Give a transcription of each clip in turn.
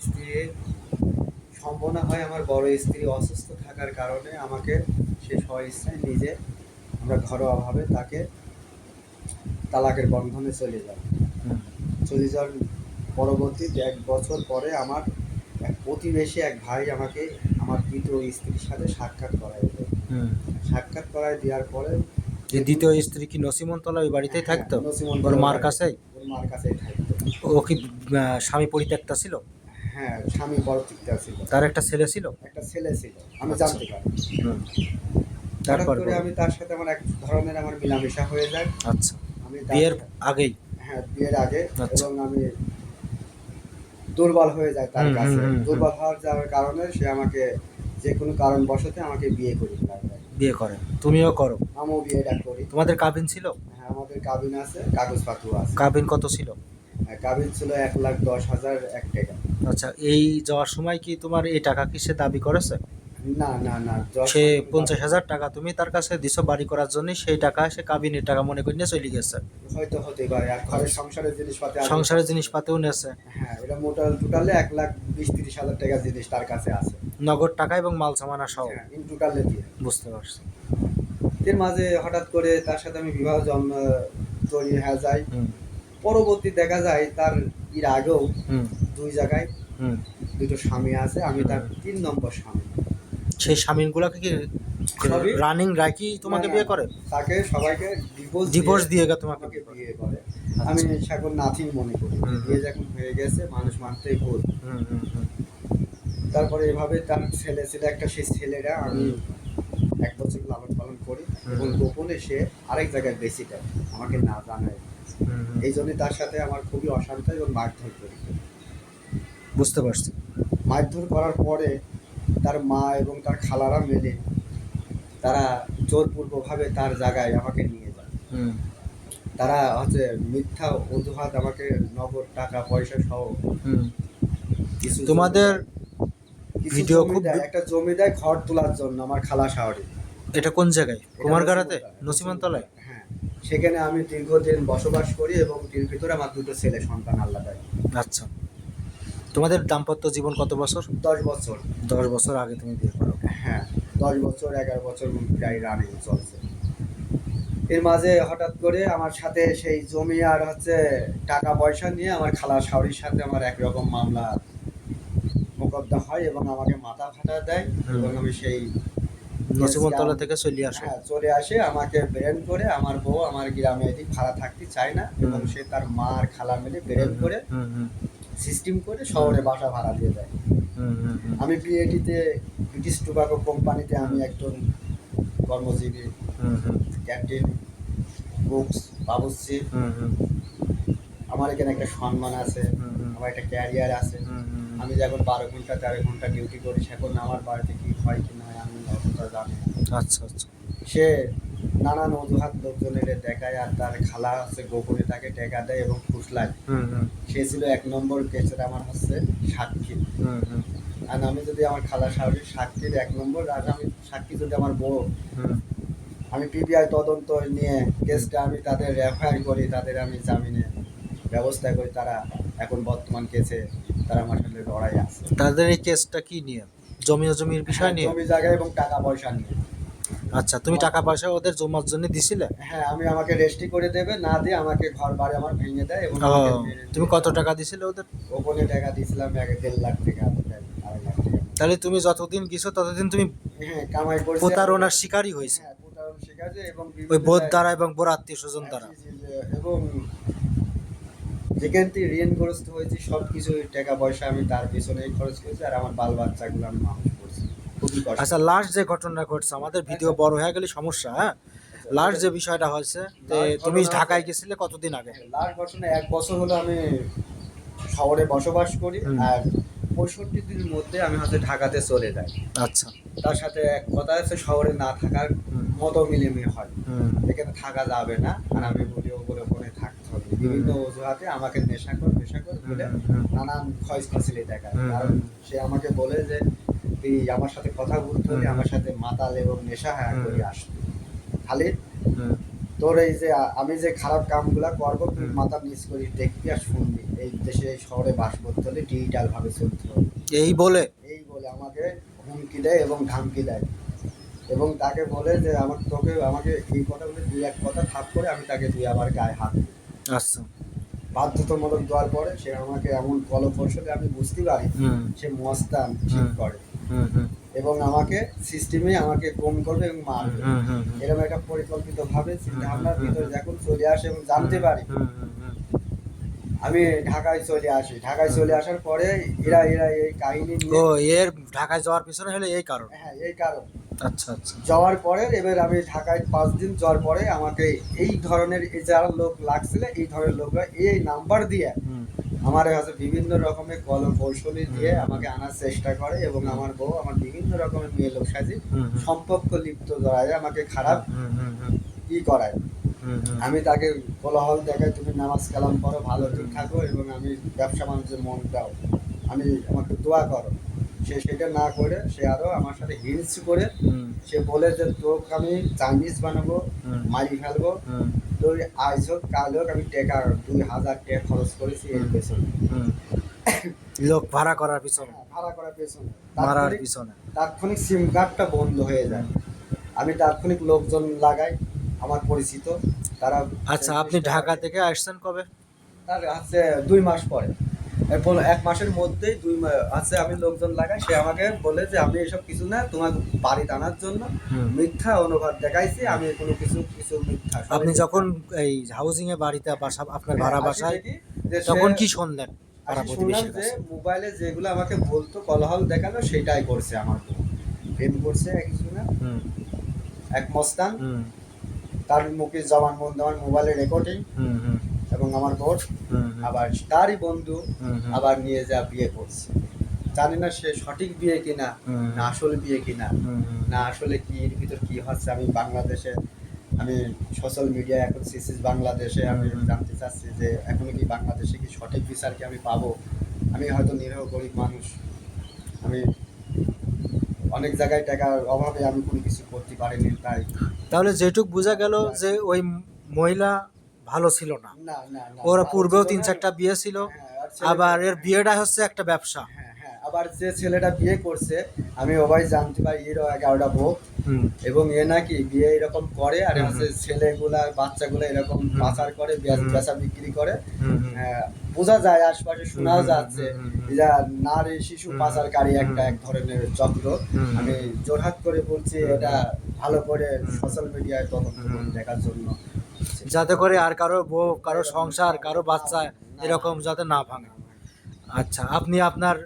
স্ত্রীর সম্ভাবনা হয় আমার বড় স্ত্রী অসুস্থ থাকার কারণে আমাকে সে স্বইচ্ছায় নিজে আমরা ঘরোয়াভাবে তাকে তালাকের বন্ধনে চলে যাই। চলে যাওয়ার পরবর্তীতে 1 বছর পরে আমার এক প্রতিবেশী এক ভাই আমাকে আমার দ্বিতীয় স্ত্রীর সাথে সাক্ষাৎ করায় দেয়। সাক্ষাৎ করায় দেওয়ার পরে যে দ্বিতীয় স্ত্রী কি নসিমনতলা ওই বাড়িতেই থাকতো? ওর মার কাছেই? ওর মার কাছেই থাকতো। ও কি স্বামী পরিত্যক্তা ছিল? হ্যাঁ, স্বামী পরিত্যক্তা ছিল। তার একটা ছেলে ছিল? একটা ছেলে ছিল, আমি আচ্ছা। জানতে পারি। তারপর করে আমি তার সাথে আমার এক ধরনের আমার মেলামেশা হয়ে যায়। আচ্ছা, আমি বিয়ের আগেই? হ্যাঁ, বিয়ের আগে। আচ্ছা। এবং আমি দুর্বল হয়ে যায় তার কাছে। দুর্বল হওয়ার যাওয়ার কারণে সে আমাকে যে কোনো কারণবশত আমাকে বিয়ে করে ফেলায়। বিয়ে করে? তুমিও করো? আমিও বিয়েটা করি। তোমাদের কাবিন ছিল? হ্যাঁ, আমাদের কাবিন আছে, কাগজপত্র আছে। কাবিন কত ছিল? কাবিন ছিল 1,10,001 টাকা। আচ্ছা, এই যাওয়ার সময় কি তোমার এই টাকা কি সে দাবি করেছে? না না না, সে 50,000 টাকা তুমি তার কাছে দিছো বাড়ি করার জন্য, সেই টাকা সে কাবিনের টাকা মনে করে নিয়ে চলে গেছে? হয়তো হতে পারে। আর ঘরের সংসারের জিনিসপাতি, সংসারের জিনিসপাতিও নেছে? হ্যাঁ, এটা টোটালে 1,20,30,000 টাকা জিনিস তার কাছে আছে, নগদ টাকা এবং মাল সামানা সহ? হ্যাঁ, ইন টোটালে দিয়ে। বুঝতে পারছি। এর মাঝে হঠাৎ করে তার সাথে আমি বিবাহ তৈরি হয়ে যায়। পরবর্তী দেখা যায় তার এর আগেও 2 জায়গায় 2টো স্বামী আছে, আমি তার 3 নম্বর স্বামী। সেই স্বামীগুলাকে কি রানিং রাখি তোমাকে বিয়ে করে? তাকে সবাইকে ডিভোর্স দিয়ে তোমাকে বিয়ে করে। আমি এখন নাথিং মনে করি, বিয়ে যখন হয়ে গেছে মানুষ মানতেই ভুল। তারপরে এভাবে তার ছেলে ছিল একটা, সেই ছেলেরা আমি 1 বছর লালন পালন করি এবং গোপনে সে আরেক জায়গায় বেশি দেয়, আমাকে না জানায়। এই জন্য তার সাথে আমার খুবই অশান্তি এবং মারধর করি। বুঝতে পারছি। মারধর করার পরে তার মা এবং তার খালারা মিলে তারা জোরপূর্বকভাবে তার জায়গায় আমাকে নিয়ে যায়। তারা হচ্ছে মিথ্যা অজুহাত আমাকে নগদ টাকা পয়সা সহ কিছু তোমাদের ভিডিও খুব একটা জমি দেয় ঘর তোলার জন্য আমার খালা শাহরে। এটা কোন জায়গায়? কুমারগাড়াতে? নসিমনতলায়? হ্যাঁ, সেখানে আমি দীর্ঘদিন বসবাস করি এবং এর ভিতরে আমার 2টো ছেলে সন্তান আল্লাহ দেয়। আচ্ছা, তোমাদের দাম্পত্য জীবন কত বছর? 10 বছর। 10 বছর আগে তুমি বিয়ে করো? হ্যাঁ, 10 বছর 11 বছর প্রায় রানিং চলছে। এর মাঝে হঠাৎ করে আমার সাথে সেই জমি আর হচ্ছে টাকা পয়সা নিয়ে আমার খালা শাওরির সাথে আমার একরকম মামলা মোকদ্দমা হয় এবং আমাকে মাথা ফাটা দেয় এবং আমি সেই নসিমনতলা থেকে চলে আসে? হ্যাঁ, চলে আসে। আমাকে ব্রেন করে আমার বউ আমার গ্রামে এদিক ভাড়া থাকতে চায় না এবং সে তার মা আর খালা মিলে ব্রেন করে সিস্টেম করে শহরে বাসা ভাড়া দিয়ে দেয়। আমি বিএডিতে ব্রিটিশ টোবাকো কোম্পানিতে আমি একজন কর্মজীবী, ক্যান্টিন, বুকস, বাবুর্চি। আমার এখানে একটা সম্মান আছে, আমার একটা ক্যারিয়ার আছে। আমি যখন 12 ঘন্টা 13 ঘন্টা ডিউটি করি, সেখন আমার বাড়িতে কি হয় কি না আমি অতটা জানি না। আচ্ছা আচ্ছা। সে নানান অজুহাত লোকজনের দেখায় আর তার খালা হচ্ছে গোপনে তাকে টাকা দেয় এবং ফুসলায়। সে ছিল 1 নম্বর কেসের আমার হচ্ছে সাক্ষী। আর আমি যদি আমার খালা শাশুড়ির সাক্ষীর 1 নম্বর, আর আমি সাক্ষী যদি আমার বউ, আমি পিবিআই তদন্ত নিয়ে কেসটা আমি তাদের এফআইআর করি, তাদের আমি জামিনে ব্যবস্থা করি। তারা এখন বর্তমান কেসে তারা আমার সাথে লড়াই আছে। তাদের এই কেসটা কি নিয়ে? জমির বিষয় নিয়ে? জমি জায়গা এবং টাকা পয়সা নিয়ে। আচ্ছা, তুমি টাকা পয়সা ওদের জমার জন্য দিছিলে? হ্যাঁ, আমাকে রেস্টি করে দেবে, না দিয়ে আমাকে ঘর বাড়ি আমার ভেঙে দেয় এবং তুমি কত টাকা দিছিলে ওদের? ওপরে টাকা দিয়েছিলাম 1.5 লাখ টাকা, 2.5 লাখ টাকা। তাহলে তুমি যতদিন গেছো ততদিন তুমি কামাই করছি, প্রতারণার শিকারই হয়েছে? হ্যাঁ, প্রতারণার শিকার এবং ওই বোধ দ্বারা এবং বড় আত্মীয় স্বজন দ্বারা। এবং যেখান থেকে ঋণগ্রস্ত হয়েছি সব কিছু টাকা পয়সা আমি তার পেছনেই খরচ করেছি আর আমার বাল বাচ্চাগুলো আমি মানুষ করছি খুবই কষ্ট। আচ্ছা, লাস্ট যে ঘটনা ঘটছে, আমাদের ভিডিও বড় হয়ে গেলে সমস্যা। হ্যাঁ, লাস্ট যে বিষয়টা হয়েছে, তুমি ঢাকায় গেছিলে কতদিন আগে? লাস্ট ঘটনা 1 বছর হলো আমি শহরে বসবাস করি আর 65 দিনের মধ্যে আমি হচ্ছে ঢাকাতে চলে যাই। আচ্ছা, তার সাথে এক কথা আছে, শহরে না থাকার মতো মিলেমিশে হয়, এখানে থাকা যাবে না। আর আমি বলি ওপরে থাকতে হবে, বিভিন্ন অজুহাতে আমাকে নেশা কর বলে নানান খয়রাতি দেখায়। কারণ সে আমাকে বলে যে তুই আমার সাথে কথা বলতে হলে আমার সাথে মাতাল এবং নেশা হ্যাঁ করে আসবি, খালি তোর এই যে আমি যে খারাপ কামগুলা করবো তুই মাথা নিচ করিস দেখবি আর শুনবি, এই দেশে এই শহরে বাস করতে হলে ডিজিটাল ভাবে চলতে হবে, এই বলে এই বলে আমাকে হুমকি দেয় এবং ধমকি দেয়, এবং তাকে বলে যে আমাকে এই কথা বলে দুই এক কথা থাপ করে আমি তাকে দুই আবার গায়ে হাত দিই। আচ্ছা। বাধ্যতামূলক দেওয়ার পরে সে আমাকে এমন কলকৌশলে আমি বুঝতে পারি সে মস্তান ঠিক করে এবং আমাকে সিস্টেমে আমাকে কম করবে এবং মারবে, এরকম একটা পরিকল্পিত ভাবে চিন্তা ভাবনার ভিতরে যখন চলে আসে এবং জানতে পারি, আমি ঢাকায় চলে আসি। ঢাকায় চলে আসার পরে এরা এই কাহিনী নিয়ে ও এর ঢাকায় যাওয়ার পিছনে হলো এই কারণ। হ্যাঁ এই কারণ আচ্ছা আচ্ছা। যাওয়ার পরে এবার আমি ঢাকায় 5 দিন যাওয়ার পরে আমাকে এই ধরনের এই যারা লোক লাগছিল এই ধরনের লোকরা এই নাম্বার দিয়ে আমার কাছে বিভিন্ন রকমের কৌশলী দিয়ে আমাকে আনার চেষ্টা করে এবং আমার বউ আমার বিভিন্ন রকমের মেয়ে লোক সাজি সম্পর্ক লিপ্ত করায়, আমাকে খারাপ ই করায়। আমি তাকে কোলাহল দেখাই, তুমি নামাজ কালাম করো, ভালো ঠিক থাকো এবং আমি ব্যবসা বাণিজ্যে মন দাও, আমাকে দোয়া করো। সে সেটা না করে সে আরো আমার সাথে হিংস করে সে বলে যে তোকে আমি চাইনিজ বানাবো, মারি ফেলবো, তুই আজ হোক কাল হোক আমি টাকা 2000 টাকা খরচ করেছি এর পেছনে, লোক ভাড়া করার পিছনে, ভাড়া করার পেছনে, মারার পিছনে। তাৎক্ষণিক সিম কার্ডটা বন্ধ হয়ে যায়। আমি তাৎক্ষণিক লোকজন লাগাই আমার পরিচিত, তারা। আচ্ছা, আপনি ঢাকা থেকে আসছেন কবে? তার আছে 2 মাস পরে, এরপর 1 মাসের মধ্যেই আছে আমি লোকজন লাগাই। সে আমাকে বলে যে আমি এসব কিছু না, তোমার বাড়ি আনার জন্য মিথ্যা অনুবাদ দেখাইছি, আমি কোনো কিছু মিথ্যা। আপনি যখন এই হাউজিং এ বাড়িতে বাসা আপনার ভাড়া বাসায় তখন কি শুনলেন? শুনলাম যে মোবাইলে যেগুলো আমাকে বলতো কলহল দেখালো সেটাই করছে, আমার প্রেম করছে কিছু না, এক মস্তান, তার মুখে জবান বন্ধ আমার মোবাইলে রেকর্ডিং এবং আমার বোন আবার তারই বন্ধু আবার নিয়ে যা বিয়ে করছে। জানি না সে সঠিক বিয়ে কিনা, না আসল বিয়ে কিনা, না আসলে কি এর ভিতর কি হচ্ছে। আমি বাংলাদেশে, আমি সোশ্যাল মিডিয়া এখন সিসিস বাংলাদেশে, আমি জানতে চাচ্ছি যে এখন কি বাংলাদেশে কি সঠিক বিচার কি আমি পাবো? আমি হয়তো নিরহ গরিব মানুষ, আমি অনেক জায়গায় টাকার অভাবে আমি কোনো কিছু করতে পারিনি। তাহলে যেটুক বোঝা গেল যে ওই মহিলা ভালো ছিল না, না না না, ওর পূর্বেও 3-4টা বিয়ে ছিল, আবার এর বিয়েটা হচ্ছে একটা ব্যবসা। আবার যে ছেলেটা বিয়ে করছে আমি ওভাবে জানতে পারি এর 11টা বউ, এবং এ নাকি বিয়ে এরকম করে আর হচ্ছে ছেলেগুলা বাচ্চাগুলো এরকম পাচার করে, বেচা বিক্রি করে। বোঝা যায় আশপাশে শোনাও যাচ্ছে এরা নারী শিশু পাচারকারী এক ধরনের চক্র। আমি জোরহাত করে বলছি এটা ভালো করে সোশ্যাল মিডিয়ায় তদন্ত দেখার জন্য, যাতে করে আর কারো বউ, কারো সংসার, কারো বাচ্চা এরকম যাতে না ভাঙে। আচ্ছা, আপনি আপনার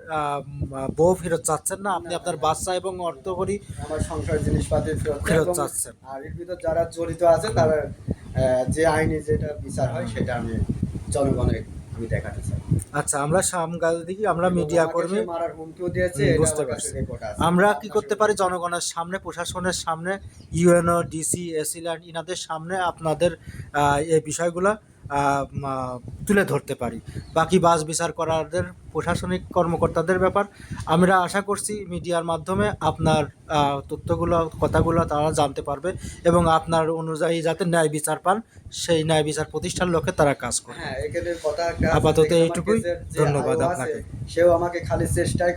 বউ ফেরত চাচ্ছেন না, আপনি আপনার বাচ্চা এবং অর্থকরী আমার সংসার জিনিসপাতি ফেরত চাচ্ছেন। আর এর ভিতর যারা জড়িত আছে তারা যে আইনি যেটা বিচার হয় সেটা আমি জনগণের আমি দেখাতে চাই। আচ্ছা, আমরা সাংবাদিক, আমরা মিডিয়া কর্মী, মারার হুমকিও দিয়েছে, বুঝতে পারছি। আমরা কি করতে পারি জনগণের সামনে, প্রশাসনের সামনে, ইউএনও, ডিসি, এসিল্যান্ড ইনাদের সামনে আপনাদের এই বিষয়গুলো তুলে ধরতে পারি। বাকি বাস বিচার করাদের প্রশাসনিক কর্মকর্তাদের ব্যাপার। আমরা আশা করছি মিডিয়ার মাধ্যমে আপনার তথ্যগুলো, কথাগুলো তারা জানতে পারবে এবং আপনার অনুযায়ী যাতে ন্যায় বিচার পান, সেই ন্যায় বিচার প্রতিষ্ঠার লক্ষ্যে তারা কাজ করে। হ্যাঁ, এখানে কথা আপাতত এইটুকুই, ধন্যবাদ আপনাকে। সেও আমাকে খালি চেষ্টায়